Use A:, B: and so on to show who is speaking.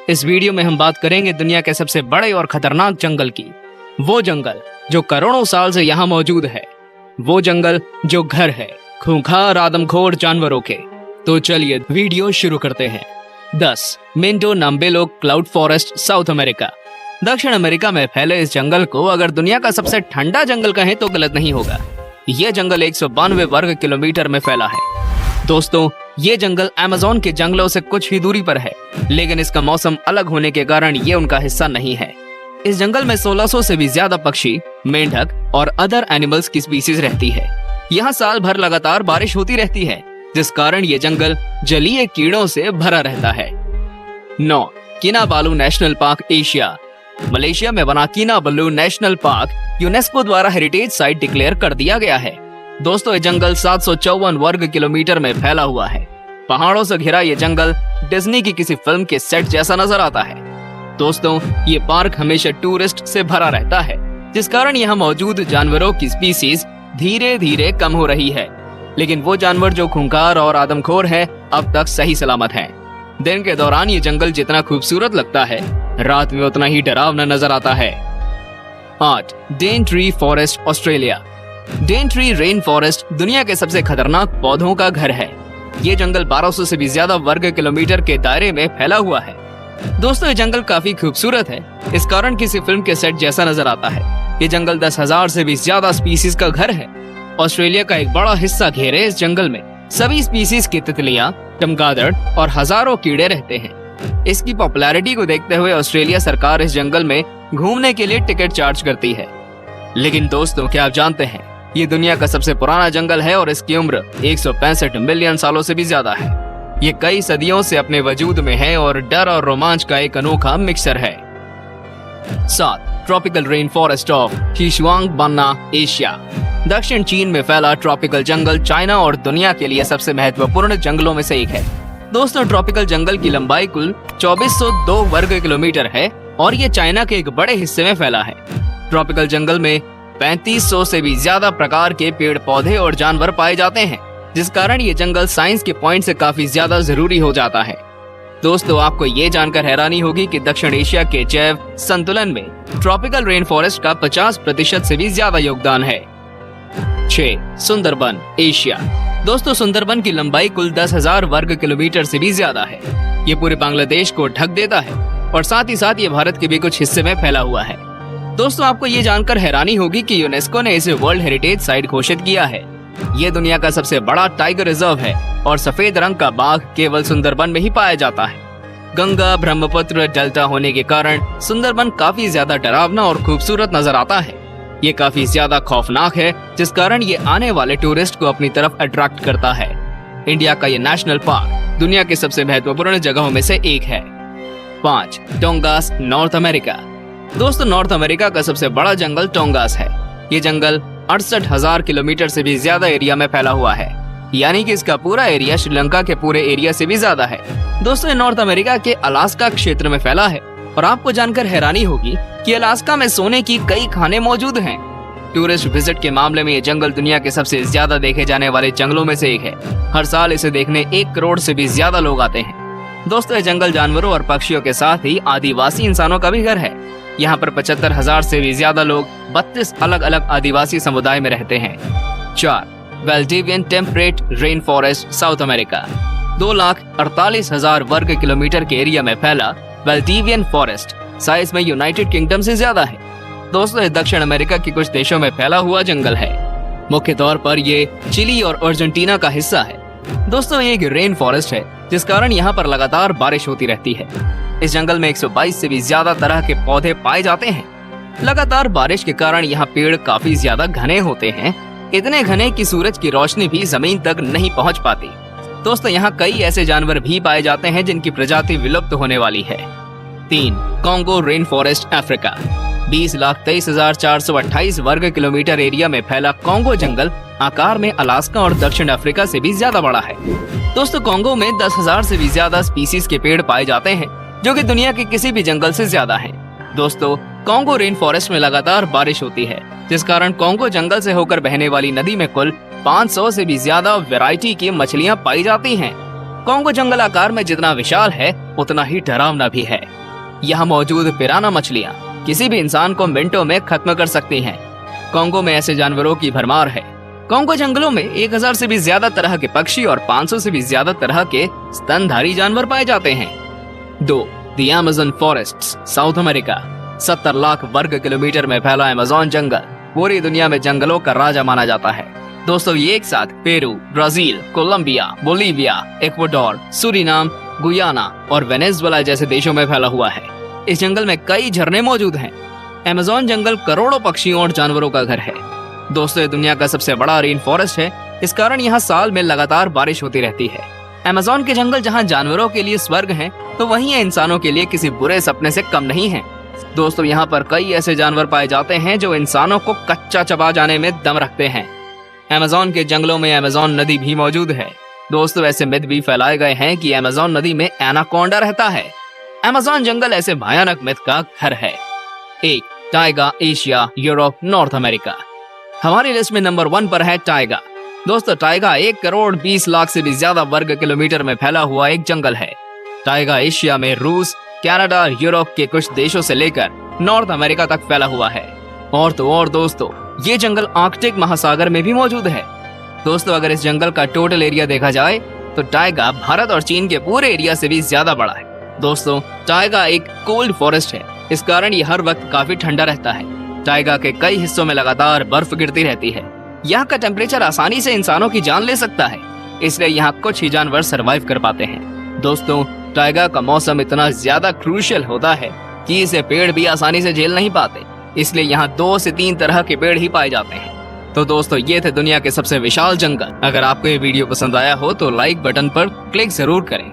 A: इस वीडियो में हम बात करेंगे दुनिया के सबसे बड़े और खतरनाक जंगल की। वो जंगल जो करोड़ों साल से यहाँ मौजूद है। वो जंगल जो घर है खूंखार आदमखोर जानवरों के। तो चलिए वीडियो शुरू करते हैं। 10 Mindo Nambillo cloud forest, south America. दक्षिण अमेरिका में फैले इस जंगल को अगर दुनिया का सबसे ठंडा जंगल कहें तो गलत नहीं होगा। यह जंगल 192 वर्ग किलोमीटर में फैला है। दोस्तों, ये जंगल अमेज़न के जंगलों से कुछ ही दूरी पर है, लेकिन इसका मौसम अलग होने के कारण ये उनका हिस्सा नहीं है। इस जंगल में 1600 से भी ज्यादा पक्षी, मेंढक और अदर एनिमल्स की स्पीसीज रहती है। यहाँ साल भर लगातार बारिश होती रहती है, जिस कारण ये जंगल जलीय कीड़ों से भरा रहता है। 9 किनाबालू नेशनल पार्क, एशिया। मलेशिया में बना किनाबालू नेशनल पार्क यूनेस्को द्वारा हेरिटेज साइट डिक्लेयर कर दिया गया है। दोस्तों, ये जंगल 754 वर्ग किलोमीटर में फैला हुआ है। पहाड़ों से घिरा ये जंगल डिज्नी की किसी फिल्म के सेट जैसा नजर आता है। दोस्तों, ये पार्क हमेशा टूरिस्ट से भरा रहता है, जिस कारण यहाँ मौजूद जानवरों की स्पीसीज धीरे धीरे कम हो रही है। लेकिन वो जानवर जो खूंखार और आदमखोर हैं, अब तक सही सलामत हैं। दिन के दौरान ये जंगल जितना खूबसूरत लगता है, रात में उतना ही डरावना नजर आता है। 8 Daintree forest, Australia. Daintree rainforest दुनिया के सबसे खतरनाक पौधों का घर है। ये जंगल 1200 से भी ज्यादा वर्ग किलोमीटर के दायरे में फैला हुआ है। दोस्तों, ये जंगल काफी खूबसूरत है, इस कारण किसी फिल्म के सेट जैसा नजर आता है। ये जंगल 10,000 से भी ज्यादा स्पीसीज का घर है। ऑस्ट्रेलिया का एक बड़ा हिस्सा घेरे इस जंगल में सभी स्पीसीज की तितलियां, चमगादड़ और हजारों कीड़े रहते हैं। इसकी पॉपुलैरिटी को देखते हुए ऑस्ट्रेलिया सरकार इस जंगल में घूमने के लिए टिकट चार्ज करती है। लेकिन दोस्तों, क्या आप जानते हैं, ये दुनिया का सबसे पुराना जंगल है और इसकी उम्र 165 मिलियन सालों से भी ज्यादा है। ये कई सदियों से अपने वजूद में है और डर और रोमांच का एक अनोखा मिक्सचर है। 7 tropical rain forest of Xishuangbanna, Asia. दक्षिण चीन में फैला ट्रॉपिकल जंगल चाइना और दुनिया के लिए सबसे महत्वपूर्ण जंगलों में से एक है। दोस्तों, ट्रॉपिकल जंगल की लंबाई कुल 2402 वर्ग किलोमीटर है और ये चाइना के एक बड़े हिस्से में फैला है। ट्रॉपिकल जंगल में 3500 से भी ज्यादा प्रकार के पेड़ पौधे और जानवर पाए जाते हैं, जिस कारण ये जंगल साइंस के पॉइंट से काफी ज्यादा जरूरी हो जाता है। दोस्तों, आपको ये जानकर हैरानी होगी कि दक्षिण एशिया के जैव संतुलन में ट्रॉपिकल रेन फॉरेस्ट का 50% से भी ज्यादा योगदान है। 6 सुंदरबन, एशिया। दोस्तों, सुंदरबन की लंबाई कुल 10,000 वर्ग किलोमीटर से भी ज्यादा है। ये पूरे बांग्लादेश को ढक देता है और साथ ही साथ ये भारत के भी कुछ हिस्से में फैला हुआ है। दोस्तों, आपको ये जानकर हैरानी होगी कि यूनेस्को ने इसे वर्ल्ड हेरिटेज साइट घोषित किया है। ये दुनिया का सबसे बड़ा टाइगर रिजर्व है और सफेद रंग का बाघ केवल सुंदरबन में ही पाया जाता है। गंगा ब्रह्मपुत्र डेल्टा होने के कारण सुंदरबन काफी ज्यादा डरावना और खूबसूरत नजर आता है। ये काफी ज्यादा खौफनाक है, जिस कारण ये आने वाले टूरिस्ट को अपनी तरफ अट्रैक्ट करता है। इंडिया का ये नेशनल पार्क दुनिया के सबसे महत्वपूर्ण जगहों में से एक है। 5 टोंगास, नॉर्थ अमेरिका। दोस्तों, नॉर्थ अमेरिका का सबसे बड़ा जंगल टोंगास है। ये जंगल 68,000 किलोमीटर से भी ज्यादा एरिया में फैला हुआ है, यानी कि इसका पूरा एरिया श्रीलंका के पूरे एरिया से भी ज्यादा है। दोस्तों, नॉर्थ अमेरिका के अलास्का क्षेत्र में फैला है और आपको जानकर हैरानी होगी कि अलास्का में सोने की कई खानें मौजूद हैं। टूरिस्ट विजिट के मामले में ये जंगल दुनिया के सबसे ज्यादा देखे जाने वाले जंगलों में से एक है। हर साल इसे देखने 1 करोड़ से भी ज्यादा लोग आते हैं। दोस्तों, ये जंगल जानवरों और पक्षियों के साथ ही आदिवासी इंसानों का भी घर है। यहाँ पर 75,000 से भी ज्यादा लोग 32 अलग अलग आदिवासी समुदाय में रहते हैं। 4 Valdivian temperate rain forest, south America. 2,48,000 वर्ग किलोमीटर के एरिया में फैला वेल्डिवियन फॉरेस्ट साइज में यूनाइटेड किंगडम से ज्यादा है। दोस्तों, ये दक्षिण अमेरिका के कुछ देशों में फैला हुआ जंगल है। मुख्य तौर पर ये चिली और अर्जेंटीना का हिस्सा है। दोस्तों, ये एक रेन फॉरेस्ट है, जिस कारण यहाँ पर लगातार बारिश होती रहती है। इस जंगल में 122 से भी ज्यादा तरह के पौधे पाए जाते हैं। लगातार बारिश के कारण यहाँ पेड़ काफी ज्यादा घने होते हैं, इतने घने कि सूरज की रोशनी भी जमीन तक नहीं पहुँच पाती। दोस्तों, यहाँ कई ऐसे जानवर भी पाए जाते हैं जिनकी प्रजाति विलुप्त होने वाली है। 3 कॉन्गो रेन फॉरेस्ट, अफ्रीका। 20,23,428 वर्ग किलोमीटर एरिया में फैला कॉन्गो जंगल आकार में अलास्का और दक्षिण अफ्रीका से भी ज्यादा बड़ा है। दोस्तों, कॉन्गो में 10,000 से भी ज्यादा स्पीसीज के पेड़ पाए जाते हैं, जो कि दुनिया के किसी भी जंगल से ज्यादा है। दोस्तों, कॉन्गो रेन फॉरेस्ट में लगातार बारिश होती है, जिस कारण कॉन्गो जंगल से होकर बहने वाली नदी में कुल 500 से भी ज्यादा वैरायटी की मछलियां पाई जाती हैं। कॉन्गो जंगल आकार में जितना विशाल है उतना ही डरावना भी है। यहाँ मौजूद पिराना मछलियाँ किसी भी इंसान को मिनटों में खत्म कर सकती हैं। कॉन्गो में ऐसे जानवरों की भरमार है। कॉन्गो जंगलों में 1000 से भी ज्यादा तरह के पक्षी और 500 से भी ज्यादा तरह के स्तनधारी जानवर पाए जाते हैं। 2. The Amazon forests, south America. 70 lakh वर्ग किलोमीटर में फैला अमेज़न जंगल पूरी दुनिया में जंगलों का राजा माना जाता है। दोस्तों ये एक साथ Peru, Brazil, Colombia, Bolivia, Ecuador, Suriname, Guyana और वेनेजुएला जैसे देशों में फैला हुआ है। इस जंगल में कई झरने मौजूद हैं। अमेज़न जंगल करोड़ों पक्षियों और जानवरों का घर है। दोस्तों ये दुनिया का सबसे बड़ा रेन फॉरेस्ट है। इस कारण यहाँ साल में लगातार बारिश होती रहती है। अमेज़न के जंगल जहाँ जानवरों के लिए स्वर्ग हैं, तो वहीं ये इंसानों के लिए किसी बुरे सपने से कम नहीं है। दोस्तों यहाँ पर कई ऐसे जानवर पाए जाते हैं जो इंसानों को कच्चा चबा जाने में दम रखते हैं। अमेज़न के जंगलों में अमेज़न नदी भी मौजूद है। दोस्तों ऐसे मिथ भी फैलाए गए हैं कि अमेज़न नदी में एनाकोंडा रहता है। अमेज़न जंगल ऐसे भयानक मिथ का घर है। 1. Tyga, Asia, Europe, north America. हमारी लिस्ट में नंबर 1 पर है टाइगा। दोस्तों टाइगा 1 करोड़ 20 लाख से भी ज्यादा वर्ग किलोमीटर में फैला हुआ एक जंगल है। टाइगा एशिया में रूस, कनाडा, यूरोप के कुछ देशों से लेकर नॉर्थ अमेरिका तक फैला हुआ है। और तो और दोस्तों ये जंगल आर्कटिक महासागर में भी मौजूद है। दोस्तों अगर इस जंगल का टोटल एरिया देखा जाए तो टाइगा भारत और चीन के पूरे एरिया से भी ज्यादा बड़ा है। दोस्तों टाइगा एक कोल्ड फॉरेस्ट है। इस कारण ये हर वक्त काफी ठंडा रहता है। टाइगा के कई हिस्सों में लगातार बर्फ गिरती रहती है। यहाँ का टेम्परेचर आसानी से इंसानों की जान ले सकता है, इसलिए यहाँ कुछ ही जानवर सरवाइव कर पाते हैं। दोस्तों टाइगा का मौसम इतना ज्यादा क्रूशियल होता है कि इसे पेड़ भी आसानी से झेल नहीं पाते, इसलिए यहाँ 2 से 3 तरह के पेड़ ही पाए जाते हैं। तो दोस्तों ये थे दुनिया के सबसे विशाल जंगल। अगर आपको ये वीडियो पसंद आया हो तो लाइक बटन पर क्लिक जरूर करें।